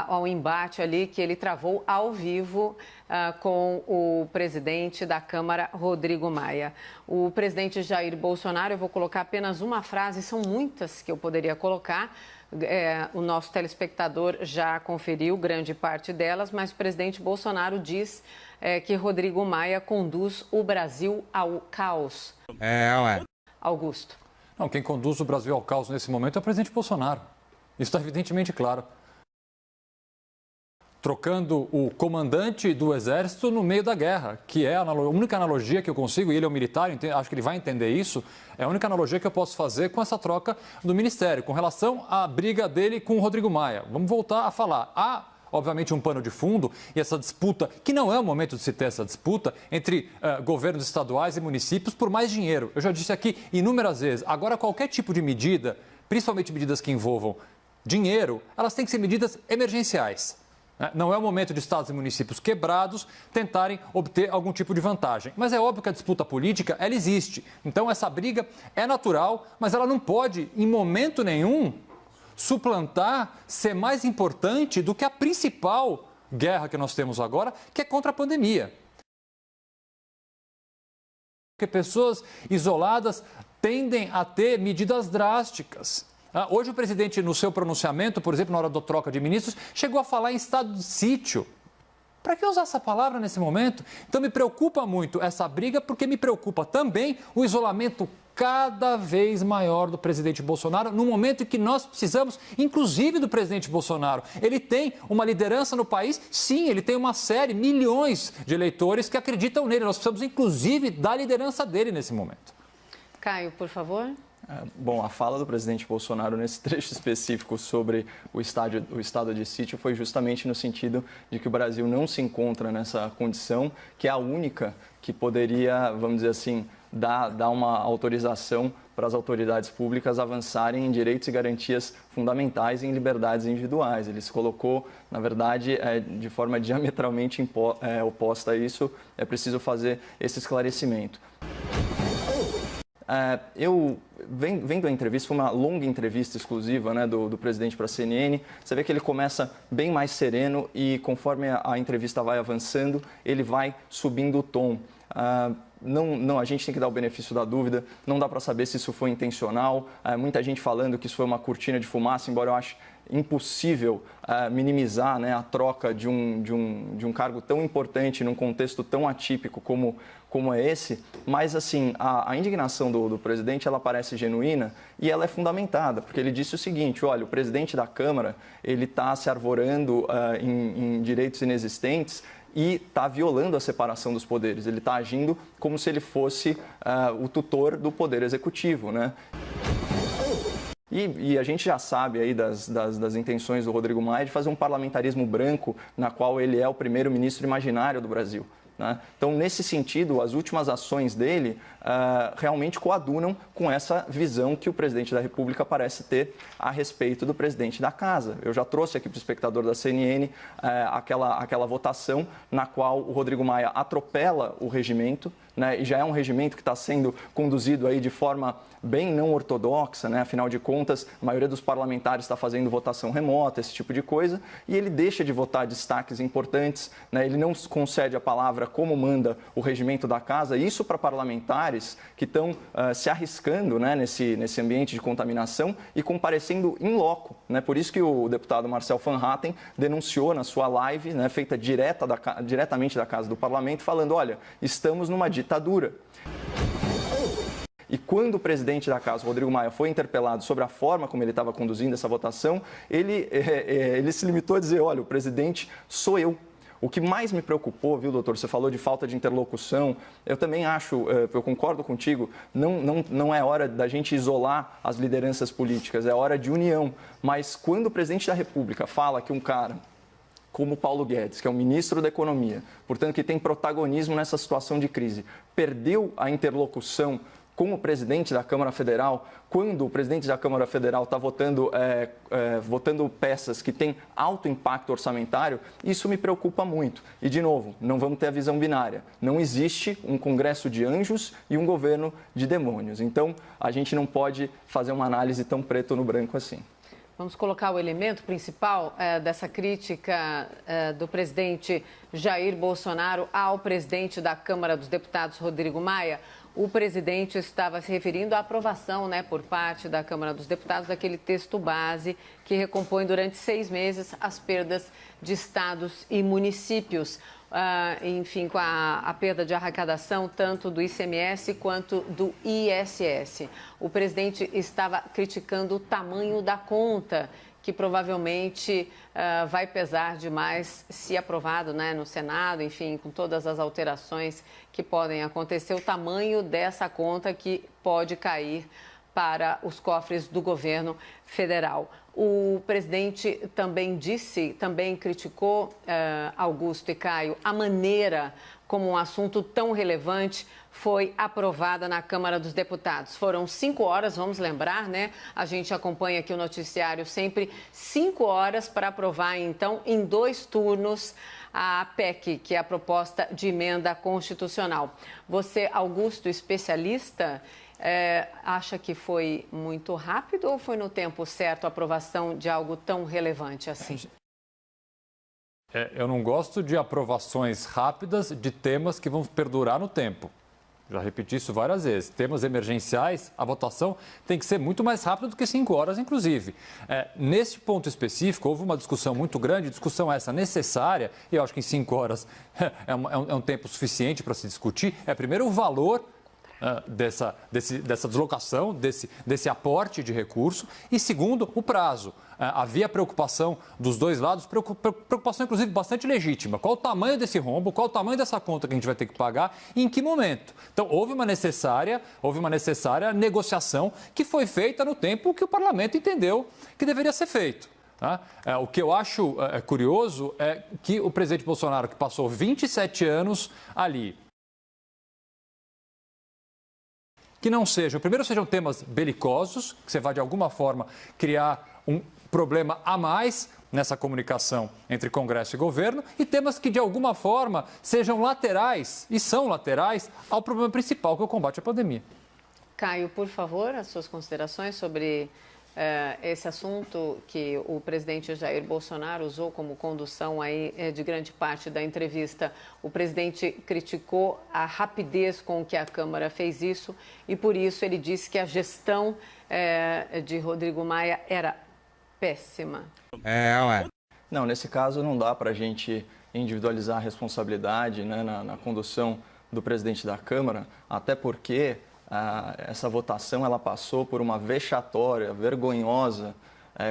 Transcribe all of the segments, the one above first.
ao embate ali que ele travou ao vivo com o presidente da Câmara, Rodrigo Maia. O presidente Jair Bolsonaro, eu vou colocar apenas uma frase, são muitas que eu poderia colocar. O nosso telespectador já conferiu grande parte delas, mas o presidente Bolsonaro diz que Rodrigo Maia conduz o Brasil ao caos. Augusto. Não, quem conduz o Brasil ao caos nesse momento é o presidente Bolsonaro. Isso está evidentemente claro. Trocando o comandante do Exército no meio da guerra, que é a única analogia que eu consigo, e ele é um militar, acho que ele vai entender isso, é a única analogia que eu posso fazer com essa troca do Ministério, com relação à briga dele com o Rodrigo Maia. Vamos voltar a falar. Há, obviamente, um pano de fundo e essa disputa, que não é o momento de se ter essa disputa, entre governos estaduais e municípios por mais dinheiro. Eu já disse aqui inúmeras vezes, agora qualquer tipo de medida, principalmente medidas que envolvam dinheiro, elas têm que ser medidas emergenciais. Não é o momento de estados e municípios quebrados tentarem obter algum tipo de vantagem. Mas é óbvio que a disputa política, ela existe. Então, essa briga é natural, mas ela não pode, em momento nenhum, suplantar, ser mais importante do que a principal guerra que nós temos agora, que é contra a pandemia. Porque pessoas isoladas tendem a ter medidas drásticas. Hoje o presidente, no seu pronunciamento, por exemplo, na hora da troca de ministros, chegou a falar em estado de sítio. Para que usar essa palavra nesse momento? Então me preocupa muito essa briga, porque me preocupa também o isolamento cada vez maior do presidente Bolsonaro, no momento em que nós precisamos, inclusive do presidente Bolsonaro. Ele tem uma liderança no país, sim, ele tem uma série, milhões de eleitores que acreditam nele. Nós precisamos, inclusive, da liderança dele nesse momento. Caio, por favor. Bom, a fala do presidente Bolsonaro nesse trecho específico sobre o estado de sítio foi justamente no sentido de que o Brasil não se encontra nessa condição, que é a única que poderia, vamos dizer assim, dar uma autorização para as autoridades públicas avançarem em direitos e garantias fundamentais e em liberdades individuais. Ele se colocou, na verdade, de forma diametralmente oposta a isso. É preciso fazer esse esclarecimento. Eu vendo a entrevista, foi uma longa entrevista exclusiva, né, do presidente para a CNN. Você vê que ele começa bem mais sereno e conforme a entrevista vai avançando, ele vai subindo o tom. Não, a gente tem que dar o benefício da dúvida, não dá para saber se isso foi intencional. Muita gente falando que isso foi uma cortina de fumaça, embora eu ache impossível minimizar, né, a troca de um cargo tão importante num contexto tão atípico como é esse. Mas, assim, a indignação do presidente, ela parece genuína e ela é fundamentada, porque ele disse o seguinte: olha, o presidente da Câmara, ele está se arvorando em direitos inexistentes e está violando a separação dos poderes. Ele está agindo como se ele fosse o tutor do Poder Executivo, né? E a gente já sabe aí das intenções do Rodrigo Maia de fazer um parlamentarismo branco, na qual ele é o primeiro-ministro imaginário do Brasil, né? Então, nesse sentido, as últimas ações dele realmente coadunam com essa visão que o presidente da República parece ter a respeito do presidente da Casa. Eu já trouxe aqui para o espectador da CNN aquela votação na qual o Rodrigo Maia atropela o regimento, né? E já é um regimento que está sendo conduzido aí de forma bem não ortodoxa, né? Afinal de contas, a maioria dos parlamentares está fazendo votação remota, esse tipo de coisa, e ele deixa de votar destaques importantes, né? Ele não concede a palavra como manda o regimento da Casa, isso para parlamentares que estão se arriscando, né, nesse ambiente de contaminação e comparecendo in loco, né? Por isso que o deputado Marcel Van Hatten denunciou na sua live, né, feita diretamente da Casa do Parlamento, falando: olha, estamos numa ditadura. E quando o presidente da Casa, Rodrigo Maia, foi interpelado sobre a forma como ele estava conduzindo essa votação, ele se limitou a dizer: olha, o presidente sou eu. O que mais me preocupou, viu, doutor, você falou de falta de interlocução, eu também acho, eu concordo contigo, não é hora da gente isolar as lideranças políticas, é hora de união. Mas quando o presidente da República fala que um cara como Paulo Guedes, que é o ministro da Economia, portanto, que tem protagonismo nessa situação de crise, perdeu a interlocução com o presidente da Câmara Federal, quando o presidente da Câmara Federal está votando peças que têm alto impacto orçamentário, isso me preocupa muito. E, de novo, não vamos ter a visão binária. Não existe um Congresso de anjos e um governo de demônios. Então, a gente não pode fazer uma análise tão preto no branco assim. Vamos colocar o elemento principal dessa crítica do presidente Jair Bolsonaro ao presidente da Câmara dos Deputados, Rodrigo Maia. O presidente estava se referindo à aprovação, por parte da Câmara dos Deputados, daquele texto base que recompõe durante 6 meses as perdas de estados e municípios. Enfim, com a perda de arrecadação tanto do ICMS quanto do ISS. O presidente estava criticando o tamanho da conta, que provavelmente vai pesar demais se aprovado no Senado, enfim, com todas as alterações que podem acontecer, o tamanho dessa conta que pode cair para os cofres do governo federal. O presidente também criticou, Augusto e Caio, a maneira como um assunto tão relevante foi aprovada na Câmara dos Deputados. Foram 5 horas, vamos lembrar, A gente acompanha aqui o noticiário sempre, 5 horas para aprovar, então, em 2 turnos, a PEC, que é a proposta de emenda constitucional. Você, Augusto, especialista, acha que foi muito rápido ou foi no tempo certo a aprovação de algo tão relevante assim? Eu não gosto de aprovações rápidas de temas que vão perdurar no tempo. Já repeti isso várias vezes. Temas emergenciais, a votação tem que ser muito mais rápida do que 5 horas, inclusive. Nesse ponto específico, houve uma discussão muito grande, discussão essa necessária, e eu acho que em 5 horas é um tempo suficiente para se discutir. Primeiro, o valor dessa deslocação, desse aporte de recurso, e segundo, o prazo. Havia preocupação dos dois lados, preocupação inclusive bastante legítima. Qual o tamanho desse rombo, qual o tamanho dessa conta que a gente vai ter que pagar e em que momento? Então, houve uma necessária negociação que foi feita no tempo que o parlamento entendeu que deveria ser feito. O que eu acho curioso é que o presidente Bolsonaro, que passou 27 anos ali, que não sejam temas belicosos, que você vai de alguma forma criar um problema a mais nessa comunicação entre Congresso e governo, e temas que de alguma forma sejam laterais, e são laterais, ao problema principal, que é o combate à pandemia. Caio, por favor, as suas considerações sobre esse assunto que o presidente Jair Bolsonaro usou como condução aí de grande parte da entrevista. O presidente criticou a rapidez com que a Câmara fez isso e, por isso, ele disse que a gestão de Rodrigo Maia era péssima. Não, nesse caso não dá para a gente individualizar a responsabilidade na condução do presidente da Câmara, até porque essa votação ela passou por uma vexatória, vergonhosa,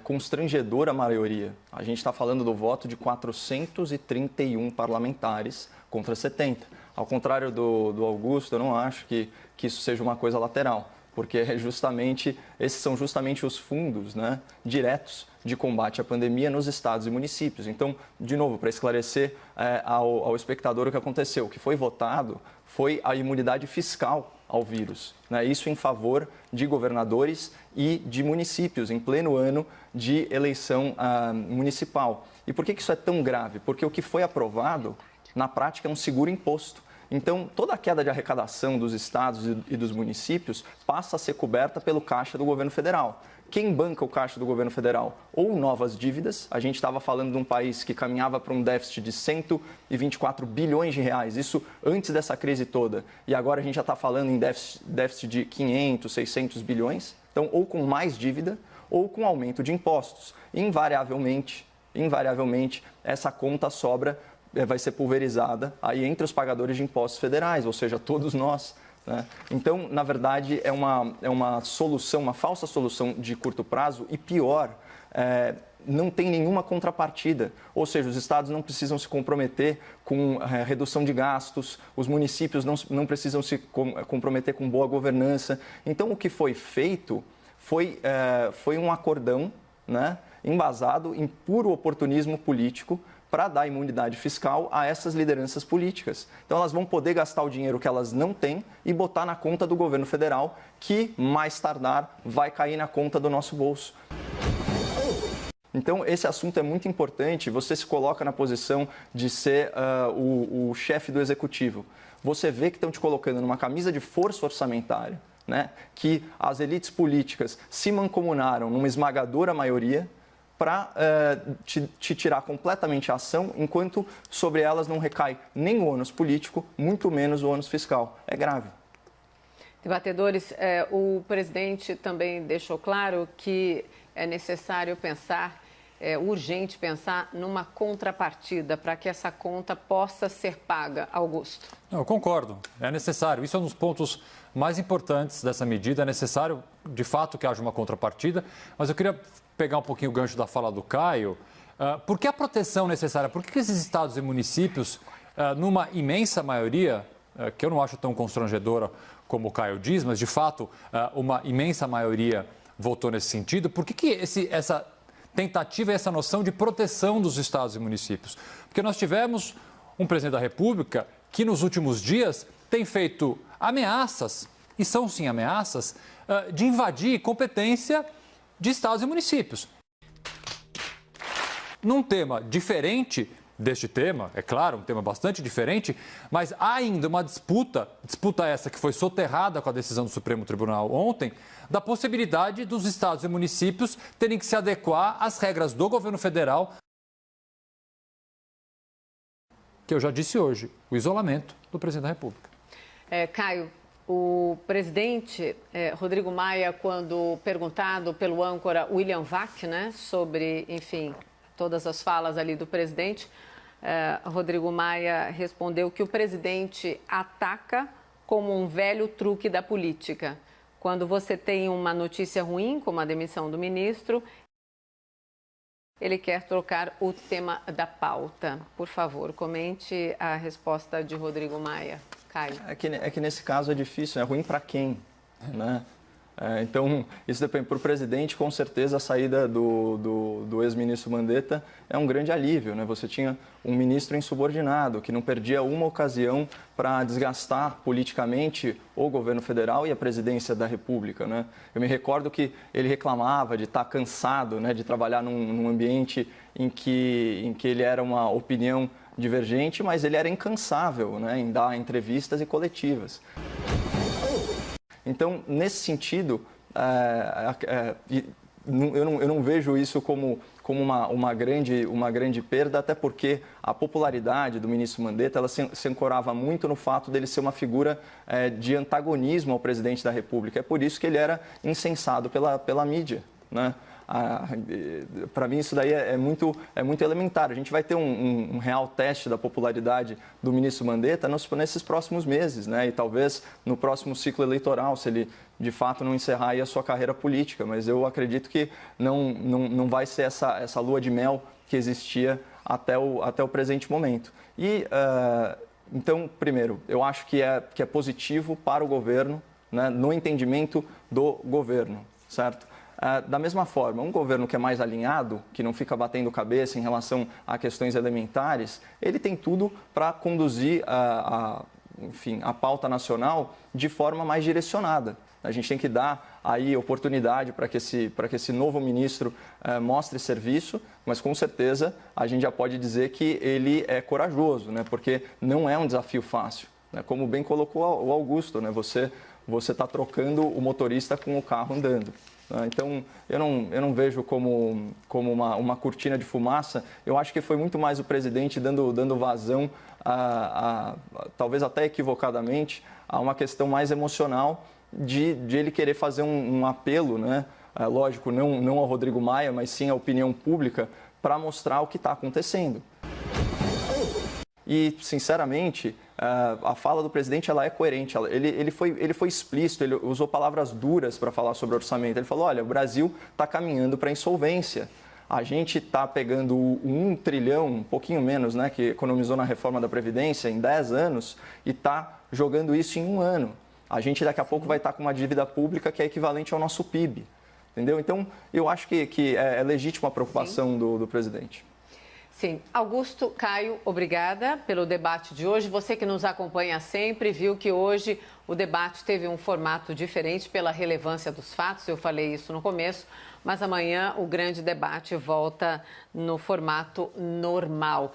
constrangedora maioria. A gente está falando do voto de 431 parlamentares contra 70. Ao contrário do Augusto, eu não acho que isso seja uma coisa lateral, porque esses são justamente os fundos diretos de combate à pandemia nos estados e municípios. Então, de novo, para esclarecer ao espectador o que aconteceu, o que foi votado foi a imunidade fiscal ao vírus. Isso em favor de governadores e de municípios, em pleno ano de eleição municipal. E por que isso é tão grave? Porque o que foi aprovado, na prática, é um seguro imposto. Então, toda a queda de arrecadação dos estados e dos municípios passa a ser coberta pelo caixa do governo federal. Quem banca o caixa do governo federal? Ou novas dívidas, a gente estava falando de um país que caminhava para um déficit de 124 bilhões de reais, isso antes dessa crise toda, e agora a gente já está falando em déficit de 500, 600 bilhões, então ou com mais dívida ou com aumento de impostos. Invariavelmente, essa conta sobra vai ser pulverizada aí entre os pagadores de impostos federais, ou seja, todos nós. Então, na verdade, é uma solução, uma falsa solução de curto prazo e pior, não tem nenhuma contrapartida. Ou seja, os estados não precisam se comprometer com redução de gastos, os municípios não precisam se comprometer com boa governança. Então, o que foi feito foi um acordão embasado em puro oportunismo político para dar imunidade fiscal a essas lideranças políticas. Então, elas vão poder gastar o dinheiro que elas não têm e botar na conta do governo federal, que, mais tardar, vai cair na conta do nosso bolso. Então, esse assunto é muito importante. Você se coloca na posição de ser o chefe do executivo. Você vê que estão te colocando numa camisa de força orçamentária, que as elites políticas se mancomunaram numa esmagadora maioria para te tirar completamente a ação, enquanto sobre elas não recai nem o ônus político, muito menos o ônus fiscal. É grave. Debatedores, o presidente também deixou claro que é necessário pensar, urgente pensar numa contrapartida para que essa conta possa ser paga, Augusto. Eu concordo, é necessário. Isso é um dos pontos mais importantes dessa medida. É necessário, de fato, que haja uma contrapartida, mas eu queria pegar um pouquinho o gancho da fala do Caio. Por que a proteção necessária? Por que esses estados e municípios, numa imensa maioria, que eu não acho tão constrangedora como o Caio diz, mas de fato uma imensa maioria votou nesse sentido, por que essa tentativa e essa noção de proteção dos estados e municípios? Porque nós tivemos um presidente da República que nos últimos dias tem feito ameaças, e são sim ameaças, de invadir competência de estados e municípios. Num tema diferente deste tema, é claro, um tema bastante diferente, mas há ainda uma disputa essa que foi soterrada com a decisão do Supremo Tribunal ontem, da possibilidade dos estados e municípios terem que se adequar às regras do governo federal, que eu já disse hoje, o isolamento do presidente da República. Caio, o presidente Rodrigo Maia, quando perguntado pelo âncora William Vac, né, sobre, enfim, todas as falas ali do presidente, Rodrigo Maia respondeu que o presidente ataca como um velho truque da política. Quando você tem uma notícia ruim, como a demissão do ministro, ele quer trocar o tema da pauta. Por favor, comente a resposta de Rodrigo Maia. Caio. É que nesse caso é difícil, é ruim para quem, né? Então, isso depende. Para o presidente, com certeza, a saída do ex-ministro Mandetta é um grande alívio, né? Você tinha um ministro insubordinado, que não perdia uma ocasião para desgastar politicamente o governo federal e a presidência da República, né? Eu me recordo que ele reclamava de estar cansado, né, de trabalhar num ambiente em que ele era uma opinião divergente, mas ele era incansável, né, em dar entrevistas e coletivas. Então, nesse sentido, eu não vejo isso como uma grande perda, até porque a popularidade do ministro Mandetta ela se ancorava muito no fato dele ser uma figura de antagonismo ao presidente da República. É por isso que ele era incensado pela mídia, né? Para mim isso daí é muito elementar. A gente vai ter um real teste da popularidade do ministro Mandetta nesses próximos meses, né? E talvez no próximo ciclo eleitoral, se ele de fato não encerrar aí a sua carreira política. Mas eu acredito que não vai ser essa lua de mel que existia até o presente momento. Então, primeiro, eu acho que é positivo para o governo, né, no entendimento do governo, certo? Da mesma forma, um governo que é mais alinhado, que não fica batendo cabeça em relação a questões elementares, ele tem tudo para conduzir a pauta nacional de forma mais direcionada. A gente tem que dar aí oportunidade para que esse novo ministro mostre serviço, mas com certeza a gente já pode dizer que ele é corajoso, né? Porque não é um desafio fácil, né? Como bem colocou o Augusto, né? Você está trocando o motorista com o carro andando. Então, eu não vejo como uma cortina de fumaça. Eu acho que foi muito mais o presidente dando vazão, talvez até equivocadamente, a uma questão mais emocional de ele querer fazer um apelo, né? Lógico, não ao Rodrigo Maia, mas sim à opinião pública, para mostrar o que está acontecendo. E, sinceramente, a fala do presidente ela é coerente. Ele foi explícito, ele usou palavras duras para falar sobre orçamento. Ele falou, olha, o Brasil está caminhando para a insolvência. A gente está pegando 1 trilhão, um pouquinho menos, né, que economizou na reforma da Previdência em 10 anos e está jogando isso em 1 ano. A gente daqui a pouco vai estar com uma dívida pública que é equivalente ao nosso PIB. Entendeu? Então, eu acho que é legítima a preocupação do presidente. Sim. Augusto, Caio, obrigada pelo debate de hoje. Você que nos acompanha sempre viu que hoje o debate teve um formato diferente pela relevância dos fatos. Eu falei isso no começo, mas amanhã o grande debate volta no formato normal.